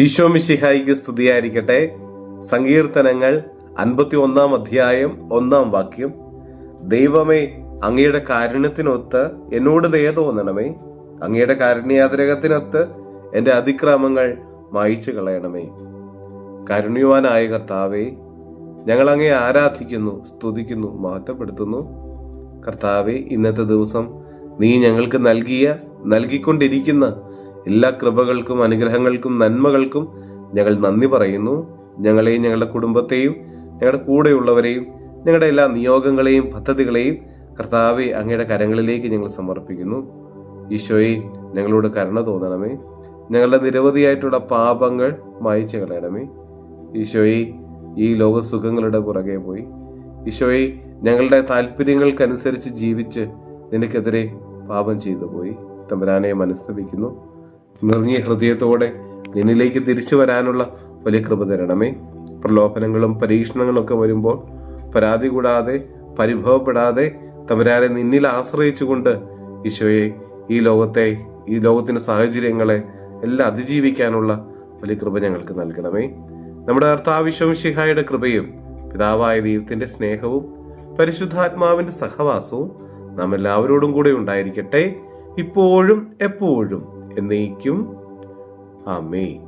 ഈശോ മിശിഹായിക്ക് സ്തുതിയായിരിക്കട്ടെ. സങ്കീർത്തനങ്ങൾ 51 അധ്യായം 1 ദൈവമേ, അങ്ങയുടെ കാരുണ്യത്തിനൊത്ത് എന്നോട് ദയ തോന്നണമേ. അങ്ങയുടെ കാരുണ്യാതിരകത്തിനൊത്ത് എൻ്റെ അതിക്രമങ്ങൾ മായിച്ചു കളയണമേ. കാരുണ്യവാനായ കർത്താവേ, ഞങ്ങൾ അങ്ങയെ ആരാധിക്കുന്നു, സ്തുതിക്കുന്നു, മഹത്വപ്പെടുത്തുന്നു. കർത്താവേ, ഇന്നത്തെ ദിവസം നീ ഞങ്ങൾക്ക് നൽകിക്കൊണ്ടിരിക്കുന്ന എല്ലാ കൃപകൾക്കും അനുഗ്രഹങ്ങൾക്കും നന്മകൾക്കും ഞങ്ങൾ നന്ദി പറയുന്നു. ഞങ്ങളെയും ഞങ്ങളുടെ കുടുംബത്തെയും ഞങ്ങളുടെ കൂടെയുള്ളവരെയും ഞങ്ങളുടെ എല്ലാ നിയോഗങ്ങളെയും പദ്ധതികളെയും കർത്താവെ അങ്ങയുടെ കരങ്ങളിലേക്ക് ഞങ്ങൾ സമർപ്പിക്കുന്നു. ഈശോയെ, ഞങ്ങളോട് കരുണ തോന്നണമേ. ഞങ്ങളുടെ നിരവധിയായിട്ടുള്ള പാപങ്ങൾ മായ്ച്ചു കളയണമേ. ഈശോയെ, ഈ ലോകസുഖങ്ങളുടെ പുറകെ പോയി ഈശോയെ ഞങ്ങളുടെ താല്പര്യങ്ങൾക്കനുസരിച്ച് ജീവിച്ച് നിനക്കെതിരെ പാപം ചെയ്തു പോയി. തമ്പുരാനെ മനസ്തപിക്കുന്നു. നിറഞ്ഞ ഹൃദയത്തോടെ നിന്നിലേക്ക് തിരിച്ചു വരാനുള്ള വലിയ കൃപ തരണമേ. പ്രലോഭനങ്ങളും പരീക്ഷണങ്ങളും ഒക്കെ വരുമ്പോൾ പരാതി കൂടാതെ, പരിഭവപ്പെടാതെ തമ്പുരാനെ നിന്നിൽ ആശ്രയിച്ചുകൊണ്ട് ഈശോയെ ഈ ലോകത്തിന്റെ സാഹചര്യങ്ങളെ എല്ലാം അതിജീവിക്കാനുള്ള വലിയ കൃപ ഞങ്ങൾക്ക് നൽകണമേ. നമ്മുടെ കർത്താവ് ഈശോ മിശിഹായുടെ കൃപയും പിതാവായ ദൈവത്തിന്റെ സ്നേഹവും പരിശുദ്ധാത്മാവിന്റെ സഹവാസവും നാം എല്ലാവരോടും കൂടെ ഉണ്ടായിരിക്കട്ടെ, ഇപ്പോഴും എപ്പോഴും എന്നേക്കും. ആമേൻ.